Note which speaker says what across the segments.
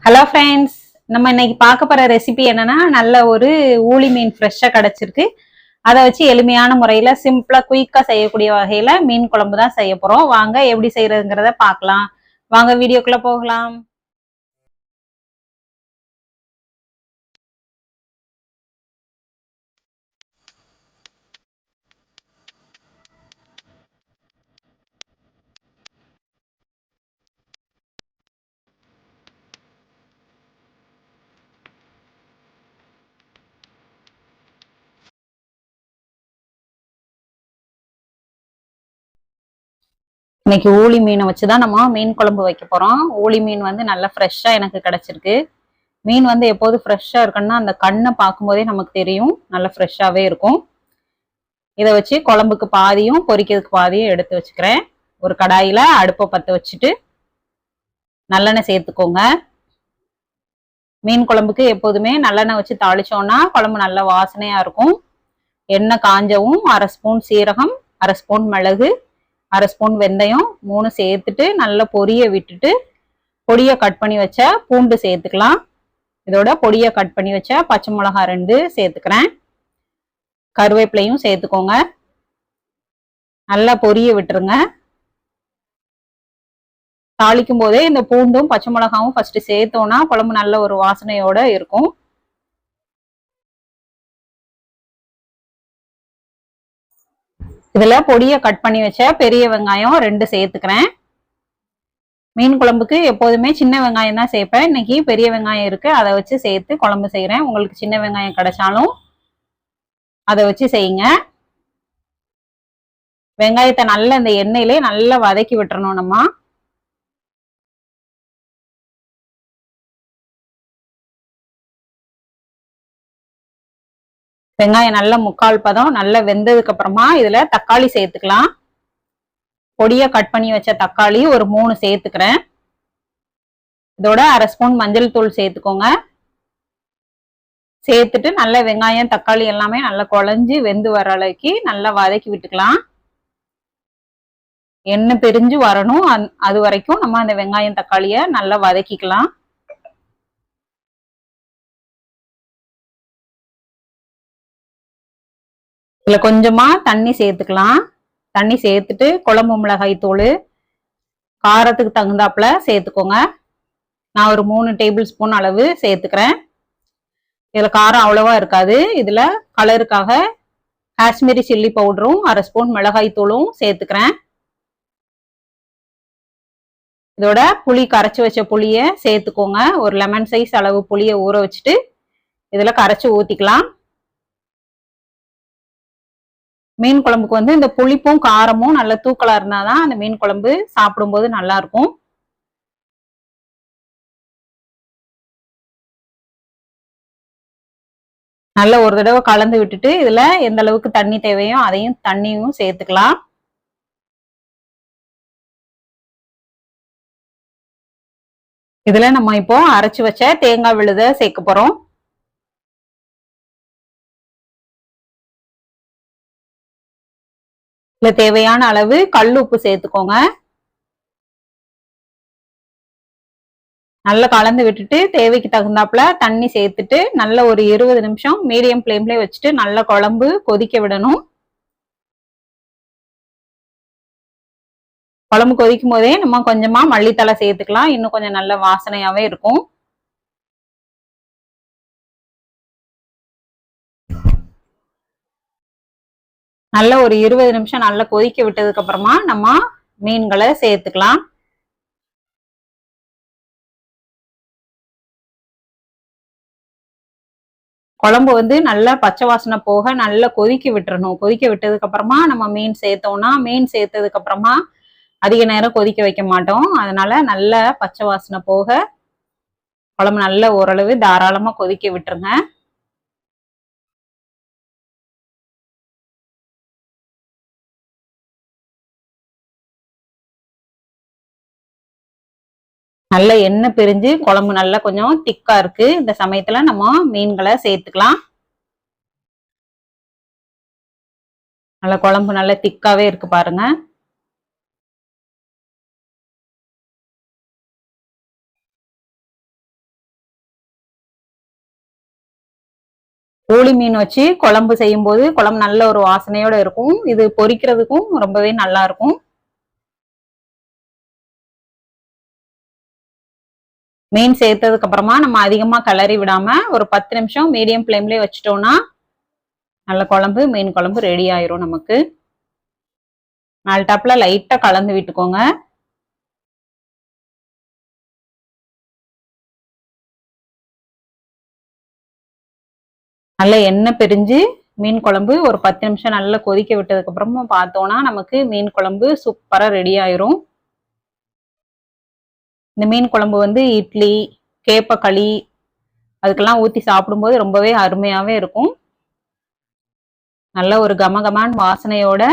Speaker 1: Hello friends, நம்ம இன்னைக்கு பார்க்க போற ரெசிபி என்னன்னா, நல்ல ஒரு ஊளி மீன் ஃப்ரெஷ்ஷா கிடைச்சிருக்கு. அதை வச்சு எளிமையான முறையில சிம்பிளா குயிக்கா செய்யக்கூடிய வகையில மீன் குழம்பு தான் செய்ய போறோம். வாங்க எப்படி செய்யறதுங்கிறத பார்க்கலாம். வாங்க வீடியோக்குள்ள போகலாம். இன்னைக்கு ஊளி மீனை வச்சுதான் நம்ம மீன் குழம்பு வைக்க போறோம். ஊளி மீன் வந்து நல்லா ஃப்ரெஷ்ஷா எனக்கு கிடைச்சிருக்கு. மீன் வந்து எப்போது ஃப்ரெஷ்ஷா இருக்குன்னா அந்த கண்ணை பார்க்கும்போதே நமக்கு தெரியும், நல்லா ஃப்ரெஷ்ஷாவே இருக்கும். இதை வச்சு குழம்புக்கு பாதியும் பொரிக்கிறதுக்கு பாதியும் எடுத்து வச்சுக்கிறேன். ஒரு கடாயில அடுப்பை பற்ற வச்சுட்டு நல்லெண்ணெய் சேர்த்துக்கோங்க. மீன் குழம்புக்கு எப்போதுமே நல்லெண்ணெய் வச்சு தாளிச்சோம்னா குழம்பு நல்ல வாசனையா இருக்கும். எண்ணெய் காஞ்சவும் 1/2 ஸ்பூன் சீரகம், 1/2 ஸ்பூன் மிளகு, 1/2 ஸ்பூன் வெந்தயம் 3 சேர்த்துட்டு நல்லா பொரிய விட்டுட்டு பொடியை கட் பண்ணி வச்ச பூண்டு சேர்த்துக்கலாம். இதோட பொடியை கட் பண்ணி வச்ச பச்சை மிளகாய் 2 சேர்த்துக்கிறேன். கருவேப்பிலையும் சேர்த்துக்கோங்க. நல்லா பொரிய விட்டுருங்க. தாளிக்கும் போதே இந்த பூண்டும் பச்சை மிளகாவும் ஃபர்ஸ்ட் சேர்த்தோம்னா குழம்பு நல்ல ஒரு வாசனையோட இருக்கும். இதுல பொடியை கட் பண்ணி வச்ச பெரிய வெங்காயம் 2 சேர்த்துக்கிறேன். மீன் குழம்புக்கு எப்போதுமே சின்ன வெங்காயம் தான் சேர்ப்பேன். இன்னைக்கு பெரிய வெங்காயம் இருக்கு, அதை வச்சு சேர்த்து குழம்பு செய்யறேன். உங்களுக்கு சின்ன வெங்காயம் கிடைச்சாலும் அதை வச்சு செய்யுங்க. வெங்காயத்தை நல்லா இந்த எண்ணெயிலே நல்லா வதக்கி விட்டுறணும். நம்ம வெங்காயம் நல்லா 3/4 பதம் நல்லா வெந்ததுக்கு அப்புறமா இதுல தக்காளி சேர்த்துக்கலாம். பொடியை கட் பண்ணி வச்ச தக்காளி ஒரு 3 சேர்த்துக்கிறேன். இதோட 1/2 ஸ்பூன் மஞ்சள் தூள் சேர்த்துக்கோங்க. சேர்த்துட்டு நல்ல வெங்காயம் தக்காளி எல்லாமே நல்லா குழஞ்சு வெந்து வர அளவுக்கு நல்லா வதக்கி விட்டுக்கலாம். எண்ணெய் பிரிஞ்சு வரணும், அது வரைக்கும் நம்ம அந்த வெங்காயம் தக்காளியை நல்லா வதக்கிக்கலாம். இதுல கொஞ்சமா தண்ணி சேர்த்துக்கலாம். தண்ணி சேர்த்துட்டு குழம்பு மிளகாய் தூள் காரத்துக்கு தகுந்தாப்புல சேர்த்துக்கோங்க. நான் ஒரு 3 டேபிள் ஸ்பூன் அளவு சேர்த்துக்கிறேன். இதுல காரம் அவ்வளவா இருக்காது. இதுல கலருக்காக காஷ்மீரி சில்லி பவுடரும் 1/2 ஸ்பூன் மிளகாய் தூளும் சேர்த்துக்கிறேன். இதோட புளி கரைச்சி வச்ச புளியை சேர்த்துக்கோங்க. ஒரு லெமன் சைஸ் அளவு புளியை ஊற வச்சுட்டு இதுல கரைச்சி ஊத்திக்கலாம். மீன் குழம்புக்கு வந்து இந்த புளிப்பும் காரமும் நல்ல தூக்கலா இருந்தாதான் அந்த மீன் குழம்பு சாப்பிடும்போது நல்லா இருக்கும். நல்ல ஒரு தடவை கலந்து விட்டுட்டு இதுல எந்த அளவுக்கு தண்ணி தேவையோ அதையும் தண்ணியும் சேர்த்துக்கலாம். இதுல நம்ம இப்போ அரைச்சு வச்ச தேங்காய் விழுத சேர்க்க போறோம். இதுல தேவையான அளவு கல் உப்பு சேர்த்துக்கோங்க. நல்லா கலந்து விட்டுட்டு தேவைக்கு தகுந்தாப்புல தண்ணி சேர்த்துட்டு நல்ல ஒரு 20 நிமிஷம் மீடியம் ஃப்ளேம்ல வச்சுட்டு நல்லா குழம்பு கொதிக்க விடணும். குழம்பு கொதிக்கும் போதே நம்ம கொஞ்சமா மல்லித்தலை சேர்த்துக்கலாம். இன்னும் கொஞ்சம் நல்ல வாசனையாவே இருக்கும். நல்ல ஒரு 20 நிமிஷம் நல்லா கொதிக்க விட்டதுக்கு அப்புறமா நம்ம மீன்களை சேர்த்துக்கலாம். குழம்பு வந்து நல்லா பச்சை வாசனை போக நல்லா கொதிக்க விட்டுறணும். கொதிக்க விட்டதுக்கு அப்புறமா நம்ம மீன் சேர்த்தோம்னா, மீன் சேர்த்ததுக்கு அப்புறமா அதிக நேரம் கொதிக்க வைக்க மாட்டோம். அதனால நல்ல பச்சை வாசனை போக குழம்பு நல்ல ஓரளவு தாராளமா கொதிக்க விட்டுருங்க. நல்ல எண்ணெய் பிரிஞ்சு குழம்பு நல்லா கொஞ்சம் திக்கா இருக்கு. இந்த சமயத்துல நம்ம மீன்களை சேர்த்துக்கலாம். நல்ல குழம்பு நல்ல திக்காவே இருக்கு பாருங்க. ஊளி மீன் வச்சு குழம்பு செய்யும் போது குழம்பு நல்ல ஒரு வாசனையோட இருக்கும். இது பொரிக்கிறதுக்கும் ரொம்பவே நல்லா இருக்கும். மீன் சேர்த்ததுக்கு அப்புறமா நம்ம அதிகமா கிளறி விடாம ஒரு 10 நிமிஷம் மீடியம் ஃப்ளேம்லயே வச்சுட்டோம்னா நல்ல குழம்பு, மீன் குழம்பு ரெடி ஆயிரும் நமக்கு. மேல் டாப்ல லைட்டா கலந்து விட்டுக்கோங்க. நல்லா எண்ணெய் பிரிஞ்சு மீன் குழம்பு ஒரு 10 நிமிஷம் நல்லா கொதிக்க விட்டதுக்கு அப்புறமா பார்த்தோம்னா நமக்கு மீன் குழம்பு சூப்பரா ரெடி ஆயிரும். இந்த மீன் குழம்பு வந்து இட்லி, கேப்பக்களி அதுக்கெல்லாம் ஊத்தி சாப்பிடும்போது ரொம்பவே அருமையாவே இருக்கும். நல்ல ஒரு கமகமான வாசனையோட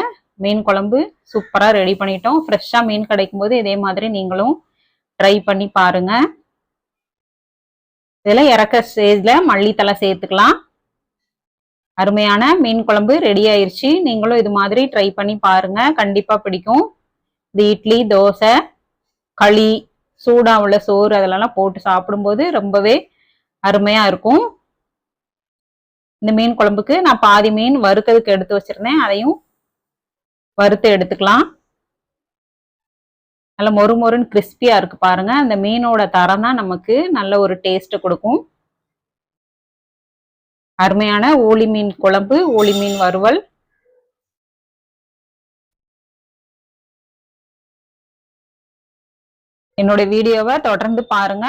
Speaker 1: மீன் குழம்பு சூப்பரா ரெடி பண்ணிட்டோம். ஃப்ரெஷ்ஷா மீன் கிடைக்கும் போது இதே மாதிரி நீங்களும் ட்ரை பண்ணி பாருங்க. இதுல இறக்க ஸ்டேஜ்ல மல்லித்தலை சேர்த்துக்கலாம். அருமையான மீன் குழம்பு ரெடி ஆயிருச்சு. நீங்களும் இது மாதிரி ட்ரை பண்ணி பாருங்க, கண்டிப்பா பிடிக்கும். இது இட்லி, தோசை, களி, சூடா உள்ள சோறு அதெல்லாம் போட்டு சாப்பிடும்போது ரொம்பவே அருமையா இருக்கும். இந்த மீன் குழம்புக்கு நான் பாதி மீன் வறுக்கிறதுக்கு எடுத்து வச்சிருந்தேன், அதையும் வறுத்து எடுத்துக்கலாம். நல்ல மொறு மொறுன்னு கிறிஸ்பியா இருக்கு பாருங்க. அந்த மீனோட தரம் தான் நமக்கு நல்ல ஒரு டேஸ்ட் கொடுக்கும். அருமையான ஊளி மீன் குழம்பு, ஊளி மீன் வறுவல். என்னோட வீடியோவை தொடர்ந்து பாருங்க.